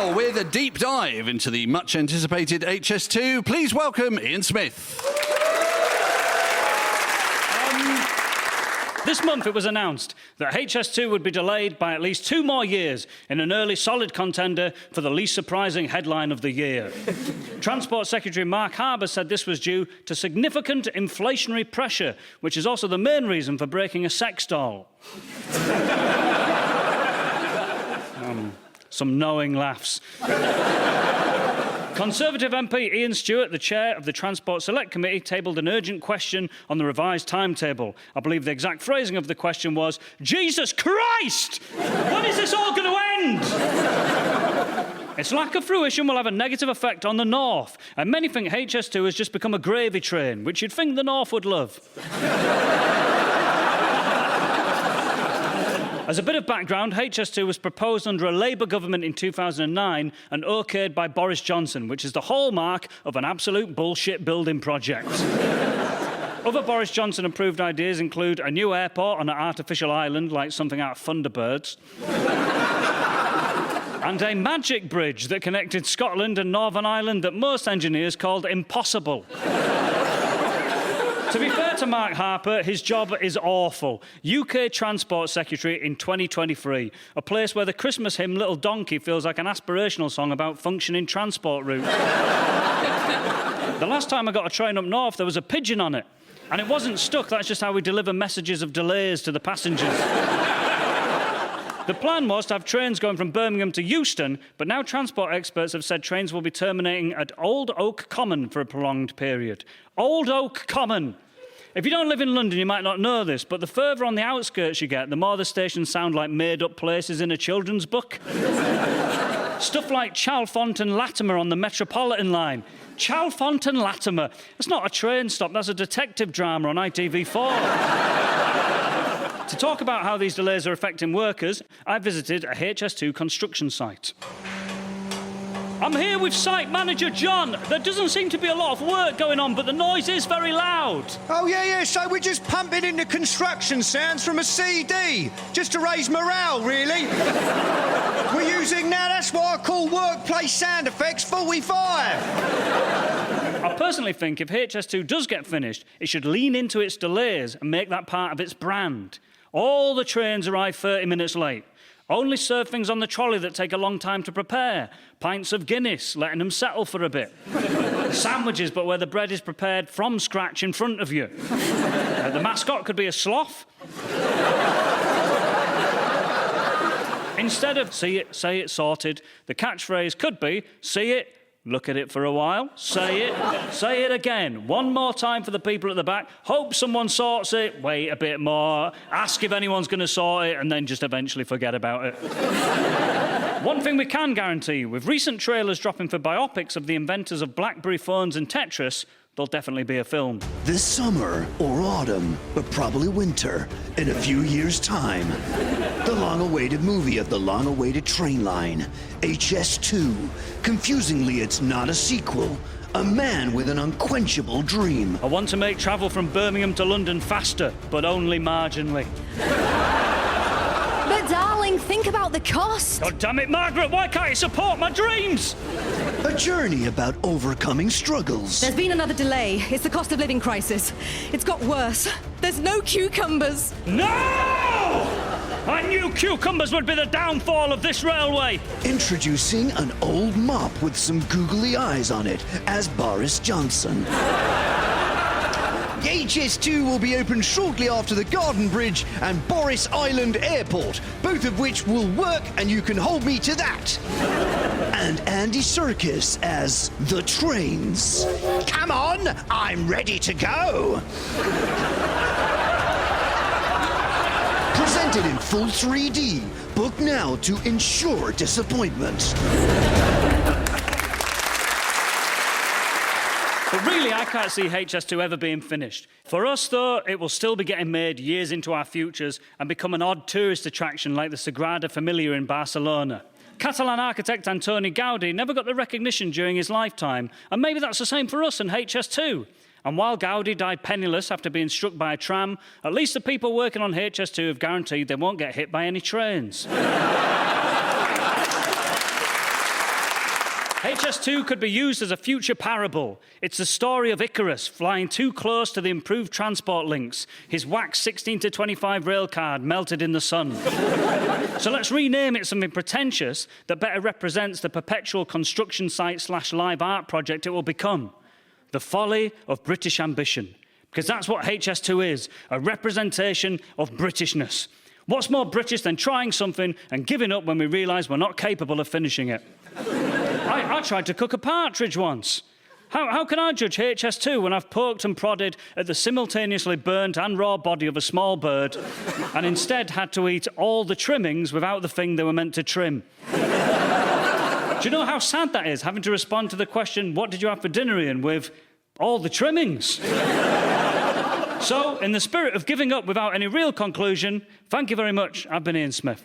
Now, with a deep dive into the much-anticipated HS2, please welcome Ian Smith. This month it was announced that HS2 would be delayed by at least 2 more years in an early solid contender for the least surprising headline of the year. Transport Secretary Mark Harbour said this was due to significant inflationary pressure, which is also the main reason for breaking a sex doll. Some knowing laughs. Conservative MP Ian Stewart, the chair of the Transport Select Committee, tabled an urgent question on the revised timetable. I believe the exact phrasing of the question was, "Jesus Christ! When is this all going to end?" Its lack of fruition will have a negative effect on the North, and many think HS2 has just become a gravy train, which you'd think the North would love. As a bit of background, HS2 was proposed under a Labour government in 2009 and okayed by Boris Johnson, which is the hallmark of an absolute bullshit building project. Other Boris Johnson-approved ideas include a new airport on an artificial island like something out of Thunderbirds, and a magic bridge that connected Scotland and Northern Ireland that most engineers called impossible. To be fair to Mark Harper, his job is awful. UK Transport Secretary in 2023, a place where the Christmas hymn Little Donkey feels like an aspirational song about functioning transport routes. The last time I got a train up north, there was a pigeon on it. And it wasn't stuck, that's just how we deliver messages of delays to the passengers. The plan was to have trains going from Birmingham to Euston, but now transport experts have said trains will be terminating at Old Oak Common for a prolonged period. Old Oak Common. If you don't live in London, you might not know this, but the further on the outskirts you get, the more the stations sound like made-up places in a children's book. Stuff like Chalfont and Latimer on the Metropolitan line. Chalfont and Latimer. That's not a train stop, that's a detective drama on ITV4. To talk about how these delays are affecting workers, I visited a HS2 construction site. I'm here with site manager John. There doesn't seem to be a lot of work going on, but the noise is very loud. Oh, yeah, so we're just pumping in the construction sounds from a CD, just to raise morale, really. We're using now, that's what I call workplace sound effects 45. I personally think if HS2 does get finished, it should lean into its delays and make that part of its brand. All the trains arrive 30 minutes late. Only serve things on the trolley that take a long time to prepare. Pints of Guinness, letting them settle for a bit. Sandwiches, but where the bread is prepared from scratch in front of you. The mascot could be a sloth. Instead of see it, say it, sorted, the catchphrase could be see it, look at it for a while, say it again. One more time for the people at the back. Hope someone sorts it, wait a bit more, ask if anyone's going to sort it, and then just eventually forget about it. One thing we can guarantee, with recent trailers dropping for biopics of the inventors of BlackBerry phones and Tetris, there'll definitely be a film. This summer or autumn, but probably winter, in a few years' time, the long-awaited movie of the long-awaited train line, HS2. Confusingly, it's not a sequel. A man with an unquenchable dream. I want to make travel from Birmingham to London faster, but only marginally. But darling, think about the cost. God damn it, Margaret, why can't you support my dreams? A journey about overcoming struggles. There's been another delay. It's the cost of living crisis. It's got worse. There's no cucumbers. No! I knew cucumbers would be the downfall of this railway. Introducing an old mop with some googly eyes on it as Boris Johnson. HS2 will be opened shortly after the Garden Bridge and Boris Island Airport, both of which will work, and you can hold me to that. And Andy Serkis as the trains. Come on, I'm ready to go. Presented in full 3D. Book now to ensure disappointment. But really, I can't see HS2 ever being finished. For us, though, it will still be getting made years into our futures and become an odd tourist attraction like the Sagrada Familia in Barcelona. Catalan architect Antoni Gaudi never got the recognition during his lifetime, and maybe that's the same for us and HS2. And while Gaudi died penniless after being struck by a tram, at least the people working on HS2 have guaranteed they won't get hit by any trains. HS2 could be used as a future parable. It's the story of Icarus flying too close to the improved transport links. His wax 16 to 25 rail card melted in the sun. So let's rename it something pretentious that better represents the perpetual construction site / live art project it will become. The folly of British ambition. Because that's what HS2 is, a representation of Britishness. What's more British than trying something and giving up when we realise we're not capable of finishing it? I tried to cook a partridge once. How can I judge HS2 when I've poked and prodded at the simultaneously burnt and raw body of a small bird and instead had to eat all the trimmings without the thing they were meant to trim? Do you know how sad that is, having to respond to the question, what did you have for dinner, Ian, with all the trimmings? So, in the spirit of giving up without any real conclusion, thank you very much. I've been Ian Smith.